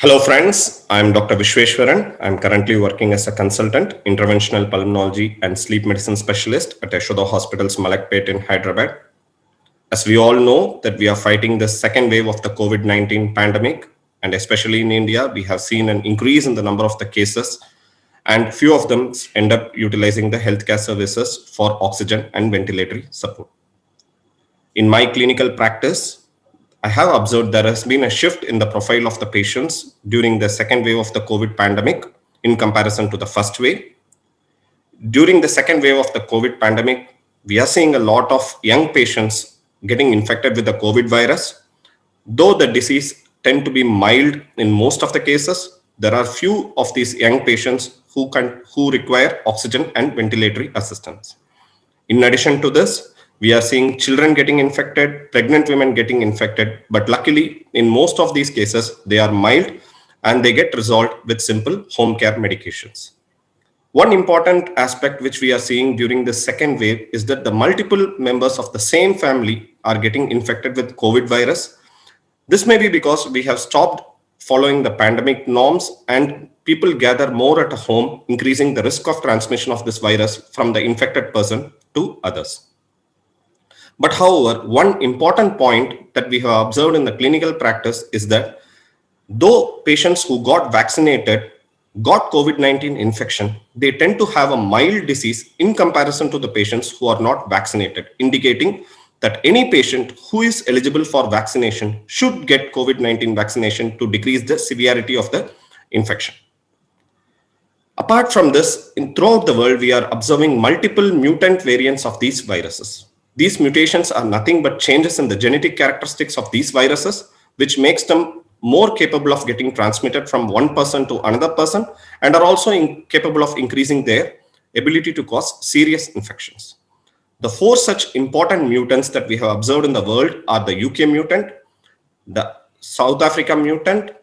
Hello, friends. I'm Dr. Vishweshwaran. I'm currently working as a consultant, interventional pulmonology and sleep medicine specialist at Yashoda Hospital's Malakpet in Hyderabad. As we all know that we are fighting the second wave of the COVID-19 pandemic, and especially in India, we have seen an increase in the number of the cases, and few of them end up utilizing the healthcare services for oxygen and ventilatory support. In my clinical practice, I have observed there has been a shift in the profile of the patients during the second wave of the COVID pandemic in comparison to the first wave. During the second wave of the COVID pandemic, we are seeing a lot of young patients getting infected with the COVID virus. Though the disease tend to be mild in most of the cases, there are few of these young patients who require oxygen and ventilatory assistance. In addition to this, we are seeing children getting infected, pregnant women getting infected, but luckily, in most of these cases, they are mild and they get resolved with simple home care medications. One important aspect which we are seeing during the second wave is that the multiple members of the same family are getting infected with COVID virus. This may be because we have stopped following the pandemic norms and people gather more at home, increasing the risk of transmission of this virus from the infected person to others. But however, one important point that we have observed in the clinical practice is that though patients who got vaccinated got COVID-19 infection, they tend to have a mild disease in comparison to the patients who are not vaccinated, indicating that any patient who is eligible for vaccination should get COVID-19 vaccination to decrease the severity of the infection. Apart from this, throughout the world, we are observing multiple mutant variants of these viruses. These mutations are nothing but changes in the genetic characteristics of these viruses, which makes them more capable of getting transmitted from one person to another person and are also capable of increasing their ability to cause serious infections. The four such important mutants that we have observed in the world are the UK mutant, the South Africa mutant,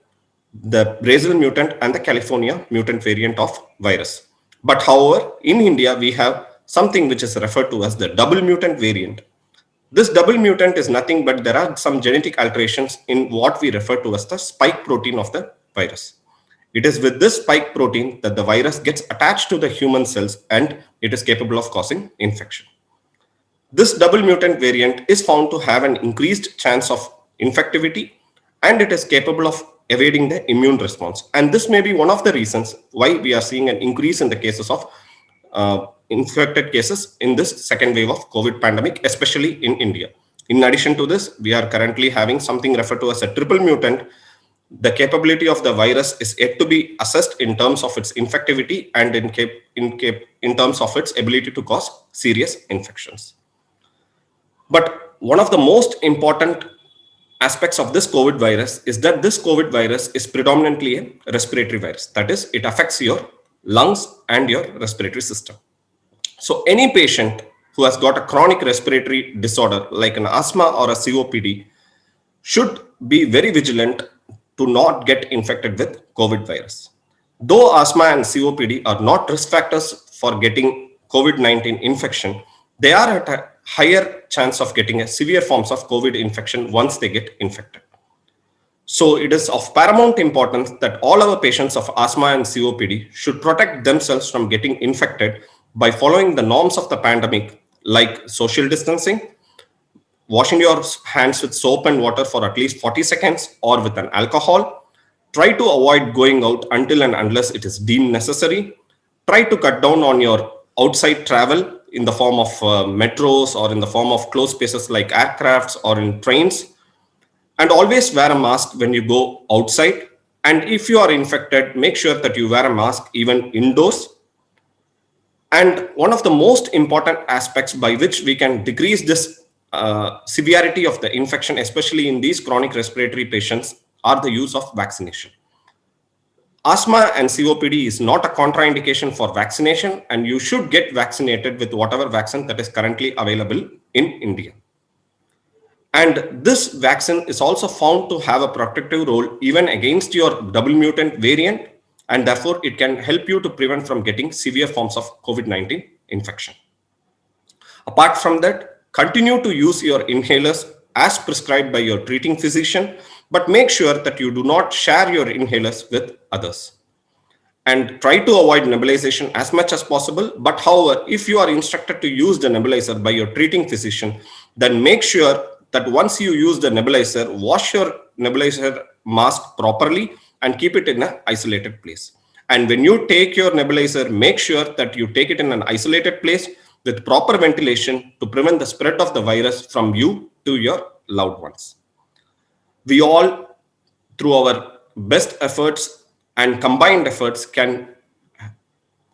the Brazil mutant, and the California mutant variant of virus. But however, in India, we have something which is referred to as the double mutant variant. This double mutant is nothing but there are some genetic alterations in what we refer to as the spike protein of the virus. It is with this spike protein that the virus gets attached to the human cells and it is capable of causing infection. This double mutant variant is found to have an increased chance of infectivity and it is capable of evading the immune response. And this may be one of the reasons why we are seeing an increase in the cases of infected cases in this second wave of COVID pandemic, especially in India. In addition to this, we are currently having something referred to as a triple mutant. The capability of the virus is yet to be assessed in terms of its infectivity and in terms of its ability to cause serious infections. But one of the most important aspects of this COVID virus is that this COVID virus is predominantly a respiratory virus. That is, it affects your lungs and your respiratory system. So any patient who has got a chronic respiratory disorder like an asthma or a COPD should be very vigilant to not get infected with COVID virus. Though asthma and COPD are not risk factors for getting COVID-19 infection, they are at a higher chance of getting a severe forms of COVID infection once they get infected. So it is of paramount importance that all our patients of asthma and COPD should protect themselves from getting infected by following the norms of the pandemic, like social distancing, washing your hands with soap and water for at least 40 seconds or with an alcohol. Try to avoid going out until and unless it is deemed necessary. Try to cut down on your outside travel in the form of metros or in the form of closed spaces like aircrafts or in trains. And always wear a mask when you go outside. And if you are infected, make sure that you wear a mask even indoors. And one of the most important aspects by which we can decrease this severity of the infection, especially in these chronic respiratory patients, are the use of vaccination. Asthma and COPD is not a contraindication for vaccination, and you should get vaccinated with whatever vaccine that is currently available in India. And this vaccine is also found to have a protective role even against your double mutant variant, and therefore it can help you to prevent from getting severe forms of COVID-19 infection. Apart from that, continue to use your inhalers as prescribed by your treating physician but make sure that you do not share your inhalers with others. And try to avoid nebulization as much as possible. But however, if you are instructed to use the nebulizer by your treating physician, then make sure that once you use the nebulizer, wash your nebulizer mask properly and keep it in an isolated place. And when you take your nebulizer, make sure that you take it in an isolated place with proper ventilation to prevent the spread of the virus from you to your loved ones. We all, through our best efforts and combined efforts, can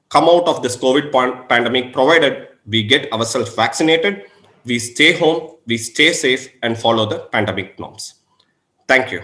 come out of this COVID pandemic, provided we get ourselves vaccinated, we stay home, we stay safe, and follow the pandemic norms. Thank you.